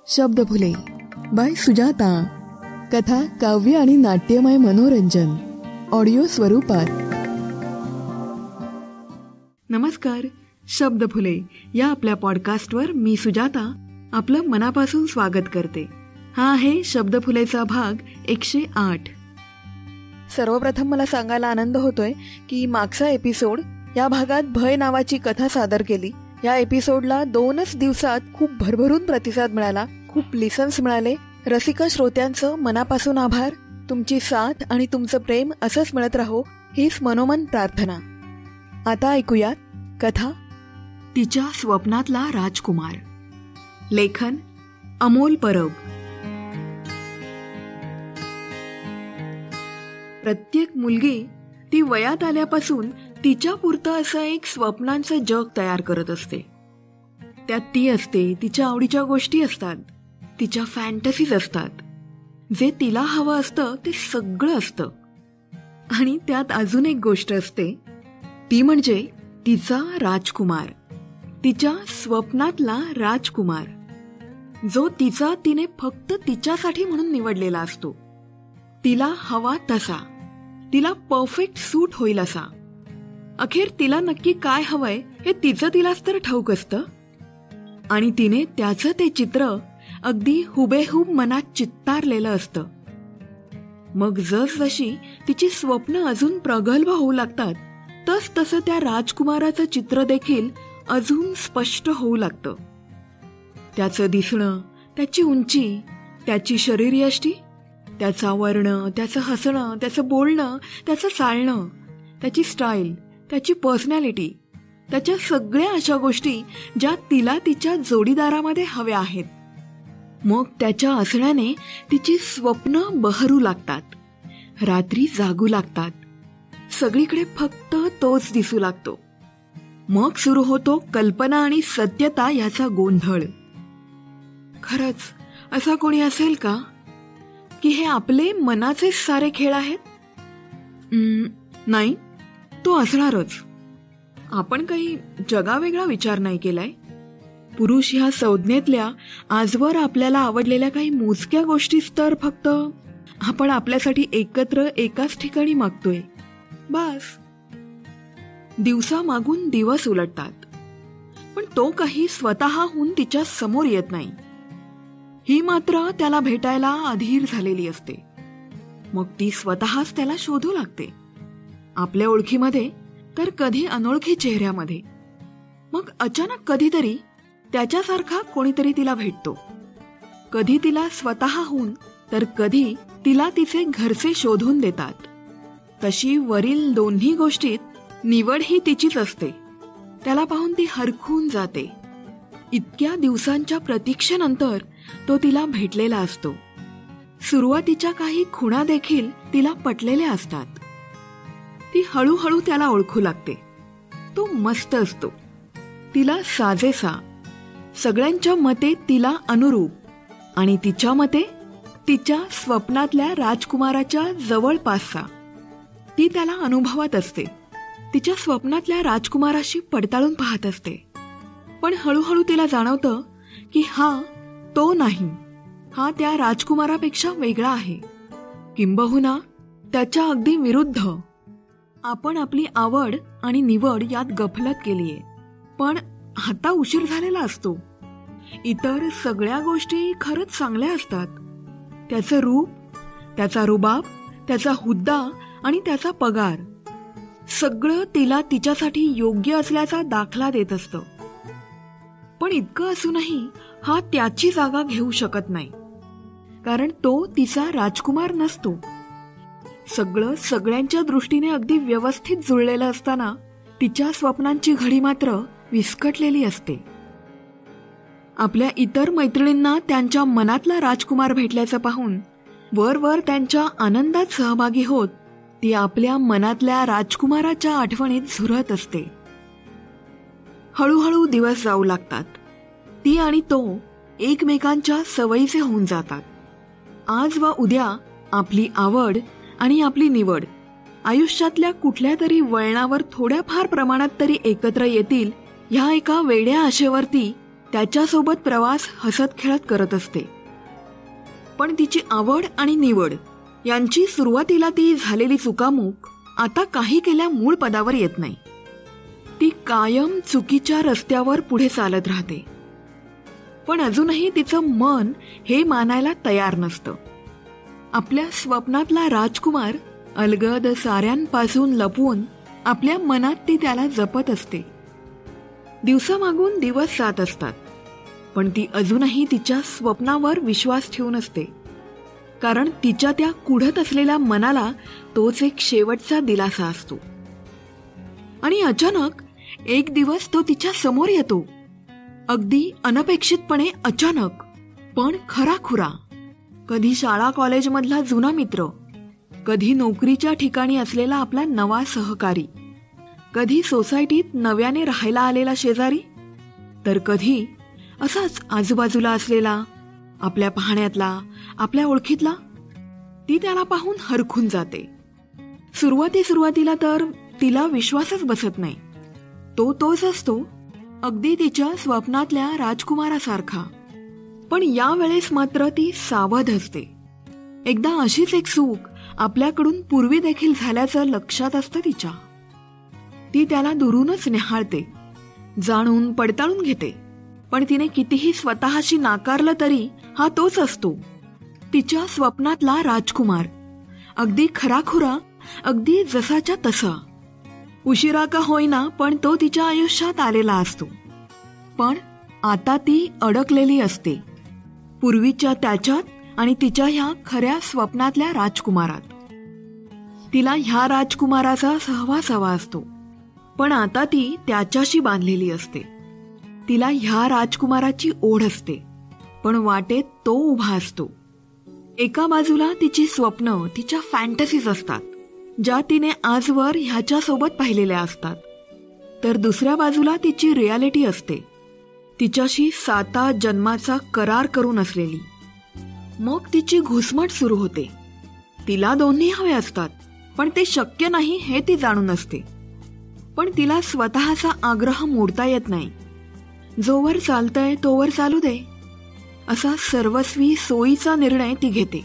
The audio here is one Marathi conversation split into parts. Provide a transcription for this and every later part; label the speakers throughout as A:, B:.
A: शब्दफुले बाय सुजाता. कथा, काव्य आणि नाट्यमय मनोरंजन ऑडिओ स्वरूपात. नमस्कार. शब्दफुले या आपल्या पॉडकास्टवर मी सुजाता आपलं मनापासून स्वागत करते. हा आहे शब्दफुलेचा भाग 108. सर्वप्रथम मला सांगायला आनंद होतोय की मागचा एपिसोड या भागात भय नावाची कथा सादर केली. या एपिसोडला 2च दिवसात खूप भरभरून प्रतिसाद मिळाला, खूप लिसन्स मिळाले. रसिक श्रोत्यांचं मनापासून आभार. तुमची साथ आणि तुमचं प्रेम असंच मिळत राहो हीच मनोमन प्रार्थना. आता ऐकूयात कथा, तिच्या स्वप्नातला राजकुमार. लेखन अमोल परब. प्रत्येक मुलगी ती वयात आल्यापासून तिच्या पुरतं असं एक स्वप्नांचं जग तयार करत असते. त्यात ती असते, तिच्या आवडीच्या गोष्टी असतात, तिच्या फॅन्टसीज असतात. जे तिला हवं असतं ते सगळं असतं. आणि त्यात अजून एक गोष्ट असते, ती म्हणजे तिचा राजकुमार, तिच्या स्वप्नातला राजकुमार, जो तिने फक्त तिच्यासाठी म्हणून निवडलेला असतो. तिला हवा तसा, तिला परफेक्ट सूट होईल असा. अखेर तिला नक्की काय हवंय हे तिलाच तर ठाऊक असतं. आणि तिने त्याचं ते चित्र अगदी हुबेहूब मनात चित्तारलेलं असतं. मग जसजशी तिची स्वप्न अजून प्रगल्भ होऊ लागतात तसं त्या राजकुमाराचं चित्र देखील अजून स्पष्ट होऊ लागतं. त्याचं दिसणं, त्याची उंची, त्याची शरीरयष्टी, त्याचा वर्ण, त्याचं हसणं, त्याचं बोलणं, त्याचं चालणं, त्याची स्टाईल, त्याची पर्सनॅलिटी, त्याच्या सगळ्या अशा गोष्टी ज्या तिला तिच्या जोडीदारामध्ये हव्या आहेत. मग त्याच्या असण्याने तिची स्वप्न बहरू लागतात, रात्री जागू लागतात, सगळीकडे फक्त तोच दिसू लागतो. मग सुरू होतो कल्पना आणि सत्यता याचा गोंधळ. खरंच असा कोणी असेल का की हे आपले मनाचे सारे खेळ आहेत? नाही, तो असणारच. आपण काही जगावेगळा विचार नाही केलाय. पुरुष ह्या संज्ञेतल्या आजवर आपल्याला आवडलेल्या काही मोजक्या गोष्टीच तर फक्त आपण आपल्यासाठी एकत्र एकाच ठिकाणी मागतोय, बस. दिवसा मागून दिवस उलटतात, पण तो काही स्वतःहून तिच्या समोर येत नाही. ही मात्र त्याला भेटायला अधीर झालेली असते. मग ती स्वतःच त्याला शोधू लागते, आपल्या ओळखीमध्ये तर कधी अनोळखी चेहऱ्यामध्ये. मग अचानक कधीतरी त्याच्यासारखा कोणीतरी तिला भेटतो. कधी तिला स्वतःहून तर कधी तिला तिचे घरचे शोधून देतात. तशी वरील दोन्ही गोष्टीत निवड ही तिचीच असते. त्याला पाहून ती हरखून जाते. इतक्या दिवसांच्या प्रतीक्षेनंतर तो तिला भेटलेला असतो. सुरुवातीच्या काही खुणा देखील तिला पटलेल्या असतात. ती हळूहळू त्याला ओळखू लागते. तो मस्त असतो, तिला साजेसा, सगळ्यांच्या मते तिला अनुरूप आणि तिच्या मते तिच्या स्वप्नातल्या राजकुमाराच्या जवळपासचा. ती त्याला अनुभवत असते, तिच्या स्वप्नातल्या राजकुमाराशी पडताळून पाहत असते. पण हळूहळू तिला जाणवतं की हा तो नाही, हा त्या राजकुमारापेक्षा वेगळा आहे, किंबहुना त्याच्या अगदी विरुद्ध. आपण आपली आवड आणि निवड यात गफलत केलीये, पण आता उशीर झालेला असतो. इतर सगळ्या गोष्टी खरंच चांगल्या असतात. त्याचं रूप, त्याचा रुबाब, त्याचा हुद्दा आणि त्याचा पगार, सगळं तिला तिच्यासाठी योग्य असल्याचा दाखला देत असतं. पण इतकं असूनही हा त्याची जागा घेऊ शकत नाही, कारण तो तिचा राजकुमार नसतो. सगळं सगळ्यांच्या दृष्टीने अगदी व्यवस्थित जुळलेलं असताना तिच्या स्वप्नांची घडी मात्र विस्कटलेली असते. आपल्या इतर मैत्रिणींना त्यांच्या मनातला राजकुमार भेटल्याचं पाहून वर त्यांच्या आनंदात सहभागी होत ती आपल्या मनातल्या राजकुमाराच्या आठवणीत झुरत असते. हळूहळू दिवस जाऊ लागतात. ती आणि तो एकमेकांच्या सवयीचे होऊन जातात. आज व उद्या आपली आवड आणि आपली निवड आयुष्यातल्या कुठल्या तरी वळणावर थोड्याफार प्रमाणात तरी एकत्र येतील ह्या एका वेड्या आशेवरती त्याच्यासोबत प्रवास हसत खेळत करत असते. पण तिची आवड आणि निवड यांची सुरुवातीला ती झालेली चुकामुक आता काही केल्या मूळ पदावर येत नाही. ती कायम चुकीच्या रस्त्यावर पुढे चालत राहते. पण अजूनही तिचं मन हे मानायला तयार नसतं. आपल्या स्वप्नातला राजकुमार अलगद साऱ्यांपासून लपवून आपल्या मनात ती त्याला जपत असते. दिवसामागून दिवस जात असतात, पण ती अजूनही तिच्या स्वप्नावर विश्वास ठेवून असते. कारण तिच्या त्या कुढत असलेल्या मनाला तोच एक शेवटचा दिलासा असतो. आणि अचानक एक दिवस तो तिच्या समोर येतो. अगदी अनपेक्षितपणे अचानक, पण खराखुरा. कधी शाळा कॉलेजमधला जुना मित्र, कधी नोकरीच्या ठिकाणी असलेला आपला नवा सहकारी, कधी सोसायटीत नव्याने राहायला आलेला शेजारी, तर कधी असाच आजूबाजूला असलेला, आपल्या पाहण्यातला, आपल्या ओळखीतला. ती त्याला पाहून हरखून जाते. सुरुवातीला तर तिला विश्वासच बसत नाही. तो तोच असतो, अगदी तिच्या स्वप्नातल्या राजकुमारासारखा. पण यावेळेस मात्र ती सावध असते. एकदा अशीच एक चूक आपल्याकडून पूर्वी देखील झाल्याचं लक्षात असतं तिच्या. ती त्याला दुरूनच निहाळते, जाणून पडताळून घेते. पण तिने कितीही स्वतःशी नाकारलं तरी हा तोच असतो, तिच्या स्वप्नातला राजकुमार. अगदी खराखुरा, अगदी जसाच्या तसा. उशिरा का होईना, पण तो तिच्या आयुष्यात आलेला असतो. पण आता ती अडकलेली असते पूर्वीच्या त्याच्यात आणि तिच्या ह्या खऱ्या स्वप्नातल्या राजकुमारात. तिला ह्या राजकुमाराचा सहवास हवा असतो, पण आता ती त्याच्याशी बांधलेली असते. तिला ह्या राजकुमाराची ओढ असते, पण वाटेत तो उभा असतो. एका बाजूला तिची स्वप्न, तिच्या फॅन्टसीज असतात, ज्या तिने आजवर ह्याच्यासोबत पाहिलेल्या असतात. तर दुसऱ्या बाजूला तिची रियालिटी असते, तिच्याशी 7 जन्माचा करार करून असलेली. मग तिची घुसमट सुरू होते. तिला दोन्ही हवे असतात, पण ते शक्य नाही हे ती जाणून असते. पण तिला स्वतःचा आग्रह मोडता येत नाही. जोवर चालतंय तोवर चालू दे, असा सर्वस्वी सोयीचा निर्णय ती घेते.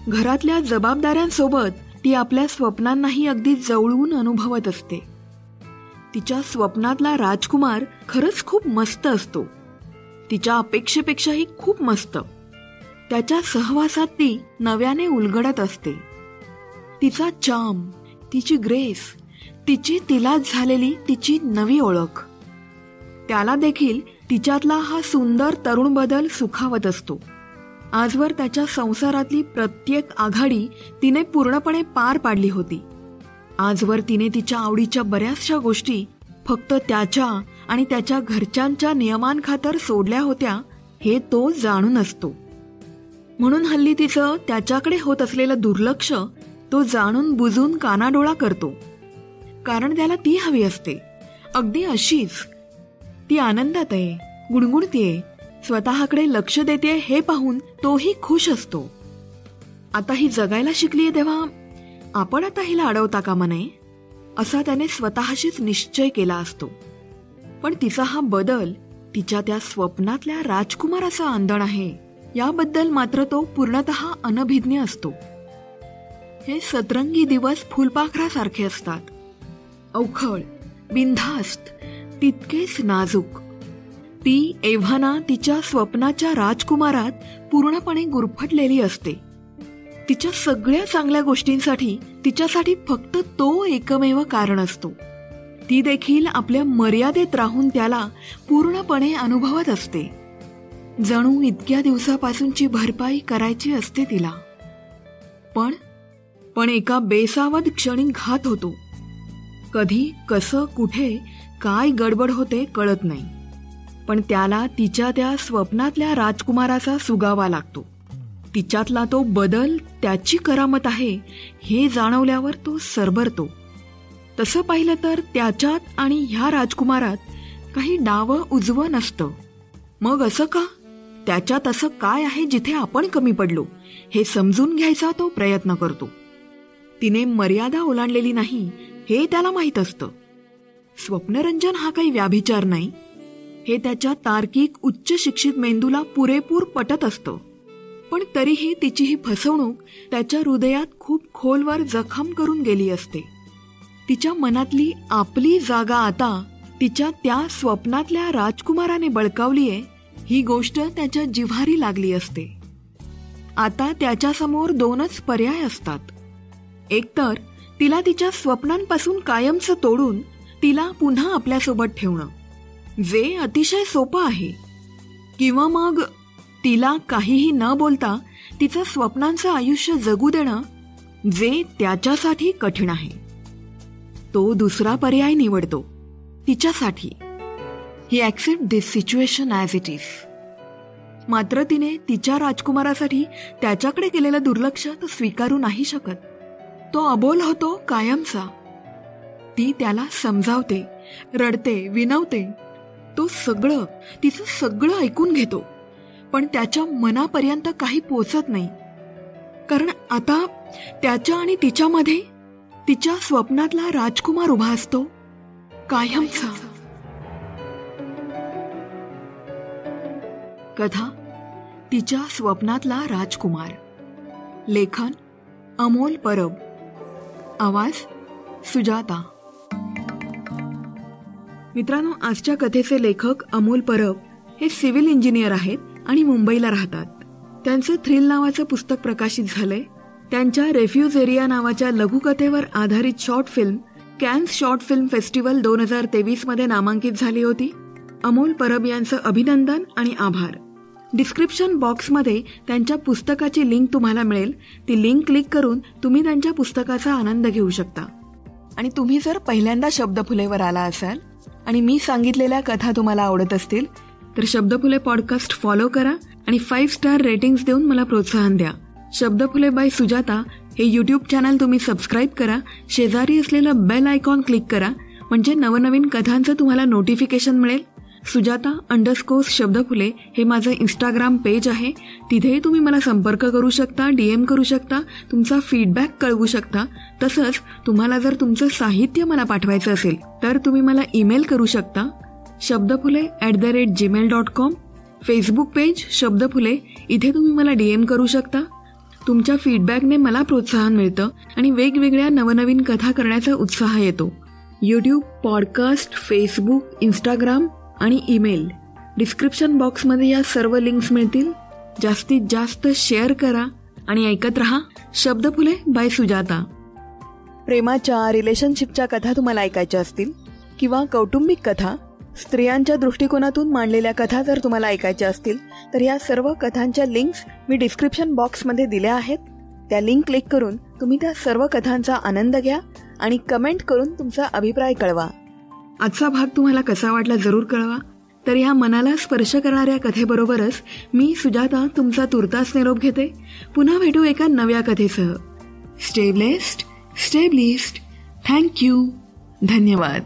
A: घरातल्या जबाबदाऱ्यांसोबत ती आपल्या स्वप्नांनाही अगदी जवळून अनुभवत असते. तिच्या स्वप्नातला राजकुमार खरंच खूप मस्त असतो, तिच्या अपेक्षेपेक्षाही खूप मस्त. त्याच्या सहवासात ती नव्याने उलगडत असते. तिचा चार्म, तिची ग्रेस, तिची तिलाच झालेली तिची नवी ओळख. त्याला देखील तिच्यातला हा सुंदर तरुण बदल सुखावत असतो. आजवर त्याच्या संसारातली प्रत्येक आघाडी तिने पूर्णपणे पार पाडली होती. आजवर तिने तिच्या आवडीच्या बऱ्याचशा गोष्टी फक्त त्याच्या आणि त्याच्या घरच्यांच्या नियमांखातर सोडल्या होत्या, हे तो जाणून असतो. म्हणून हल्ली तिचं त्याच्याकडे होत असलेलं दुर्लक्ष तो जाणून बुजून कानाडोळा करतो. कारण त्याला ती हवी असते, अगदी अशीच. ती आनंदात आहे, गुणगुणतीये, स्वतःकडे लक्ष देते, हे पाहून तोही खुश असतो. आता ही जगायला शिकलीये, तेव्हा आपण आता हिला अडवता कामा नये, असा त्याने स्वतःशीच निश्चय केला असतो. पण तिचा हा बदल तिच्या त्या स्वप्नातल्या राजकुमाराचा आंदण आहे, याबद्दल मात्र तो पूर्णतः अनभिज्ञ असतो. हे सतरंगी दिवस फुलपाखरासारखे असतात, अवखळ, बिनधास्त, तितकेच नाजूक. ती एव्हाना तिच्या स्वप्नाच्या राजकुमारात पूर्णपणे गुरफटलेली असते. तिच्या सगळ्या चांगल्या गोष्टींसाठी तिच्यासाठी फक्त तो एकमेव कारण असतो. ती देखील आपल्या मर्यादेत राहून त्याला पूर्णपणे अनुभवत असते. जणू इतक्या दिवसापासूनची भरपाई करायची असते तिला. पण एका बेसावध क्षणी घात होतो. कधी, कसं, कुठे, काय गडबड होते कळत नाही. पण त्याला तिच्या त्या स्वप्नातल्या राजकुमाराचा सुगावा लागतो. तिच्यातला तो बदल त्याची करामत आहे हे जाणवल्यावर तो सरभरतो. तसं पाहिलं तर त्याच्यात आणि ह्या राजकुमारात काही डावं उजवं नसतं. मग असं का? त्याच्यात असं काय आहे जिथे आपण कमी पडलो हे समजून घ्यायचा तो प्रयत्न करतो. तिने मर्यादा ओलांडलेली नाही हे त्याला माहीत असतं. स्वप्नरंजन हा काही व्याभिचार नाही, हे त्याच्या तार्किक उच्च शिक्षित मेंदूला पुरेपूर पटत असतं. पण तरीही तिची ही फसवणूक त्याच्या हृदयात खूप खोलवर जखम करून गेली असते. तिच्या मनातली आपली जागा आता तिच्या त्या स्वप्नातल्या राजकुमाराने बळकावलीये ही गोष्ट त्याच्या जिव्हारी लागली असते. आता त्याच्यासमोर 2च पर्याय असतात. एकतर तिला तिच्या स्वप्नांपासून कायमचं तोडून तिला पुन्हा आपल्यासोबत ठेवणं, जे अतिशय सोपं आहे, किंवा मग तिला काहीही न बोलता तिचं स्वप्नांचं आयुष्य जगू देणं, जे त्याच्यासाठी कठीण आहे. तो दुसरा पर्याय निवडतो तिच्यासाठी. ही accept this situation as it is. मात्र तिने तिच्या राजकुमारासाठी त्याच्याकडे केलेलं दुर्लक्ष तो स्वीकारू नाही शकत. तो अबोल होतो कायमचा. ती त्याला समजावते, रडते, विनवते. तो तिचं सगळं ऐकून घेतो, पण त्याच्या मनापर्यंत काही पोचत नाही. कारण आता त्याच्या आणि तिच्यामध्ये तिच्या स्वप्नातला राजकुमार उभा असतो कायमचा. कथा तिच्या स्वप्नातला राजकुमार. लेखन अमोल परब. आवाज सुजाता. मित्रांनो, आजच्या कथेचे लेखक अमोल परब हे सिव्हिल इंजिनियर आहेत आणि मुंबईला राहतात. त्यांचं थ्रिल नावाचं पुस्तक प्रकाशित झालंय. त्यांच्या रेफ्युज एरिया नावाच्या लघुकथेवर आधारित short film Cannes short film festival 2023 मध्ये नामांकित झाली होती. अमोल परब यांचं अभिनंदन आणि आभार. डिस्क्रिप्शन बॉक्समध्ये त्यांच्या पुस्तकाची लिंक तुम्हाला मिळेल. ती लिंक क्लिक करून तुम्ही त्यांच्या पुस्तकाचा आनंद घेऊ शकता. आणि तुम्ही जर पहिल्यांदा शब्दफुलेवर आला असाल आणि मी सांगितलेल्या कथा तुम्हाला आवडत असतील तर शब्दफुले पॉडकास्ट फॉलो करा आणि 5 स्टार रेटिंग्स देऊन मला प्रोत्साहन द्या. शब्दफुले बाय सुजाता हे यूट्यूब चॅनल तुम्ही सबस्क्राईब करा. शेजारी असलेलं बेल आयकॉन क्लिक करा, म्हणजे नवनवीन कथांचं तुम्हाला नोटिफिकेशन मिळेल. सुजाता_ शब्दफुले हे माझं इंस्टाग्राम पेज आहे. तिथेही तुम्ही मला संपर्क करू शकता, DM करू शकता, तुमचा फीडबॅक कळवू शकता. तसंच तुम्हाला जर तुमचं साहित्य मला पाठवायचं असेल तर तुम्ही मला ईमेल करू शकता. शब्दफुले@gmail.com. फेसबुक पेज शब्दफुले, इथे तुम्ही मला DM करू शकता. तुमच्या फीडबॅकने मला प्रोत्साहन मिळतं आणि वेगवेगळ्या नवनवीन कथा करण्याचा उत्साह येतो. यूट्यूब, पॉडकास्ट, फेसबुक, इंस्टाग्राम आणि ईमेल. डिस्क्रिप्शन बॉक्समध्ये या सर्व लिंक्स मिळतील. जास्तीत जास्त शेअर करा आणि ऐकत रहा शब्दफुले बाय सुजाता. प्रेमाच्या, रिलेशनशिपच्या कथा तुम्हाला ऐकायच्या असतील किंवा कौटुंबिक कथा, स्त्रियांच्या दृष्टिकोनातून मांडलेल्या कथा जर तुम्हाला ऐकायच्या असतील तर या सर्व कथांच्या लिंक्स मी डिस्क्रिप्शन बॉक्समध्ये दिल्या आहेत. त्या लिंक क्लिक करून तुम्ही त्या सर्व कथांचा आनंद घ्या आणि कमेंट करून तुमचा अभिप्राय कळवा. आजचा भाग तुम्हाला कसा वाटला जरूर कळवा. तर ह्या मनाला स्पर्श करणाऱ्या कथेबरोबरच मी सुजाता तुमचा तुर्तास निरोप घेते. पुन्हा भेटू एका नव्या कथेसह. Stay blessed, stay blessed. Thank you. धन्यवाद.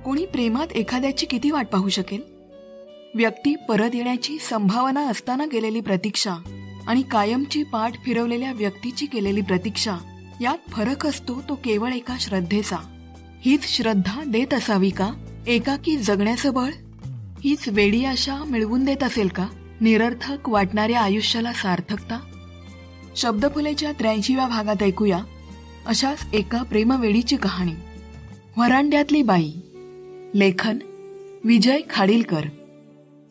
A: कोणी प्रेमात एखाद्याची किती वाट पाहू शकेल? व्यक्ती परत येण्याची संभावना असताना केलेली प्रतीक्षा आणि कायमची पाठ फिरवलेल्या व्यक्तीची केलेली प्रतीक्षा, यात फरक असतो तो केवळ एका श्रद्धेचा. हीच श्रद्धा देत असावी का एकाकी जगण्याचं बळ? हीच वेडी आशा मिळवून देत असेल का निरर्थक वाटणाऱ्या आयुष्याला सार्थकता? शब्दफुलेच्या 83व्या भागात ऐकूया अशाच एका प्रेमवेडीची कहाणी. व्हरांड्यातली बाई. लेखन विजय खाडीलकर.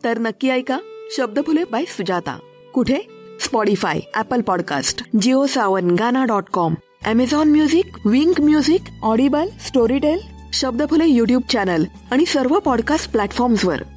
A: तर नक्की ऐका शब्दफुले बाय सुजाता. कुठे? स्पॉटिफाय, ऍपल पॉडकास्ट, जिओसावन, गाना.com, Amazon music, Wynk music, Audible, Storytel, Shabdaphule YouTube channel आणि सर्व पॉडकास्ट प्लॅटफॉर्म्सवर.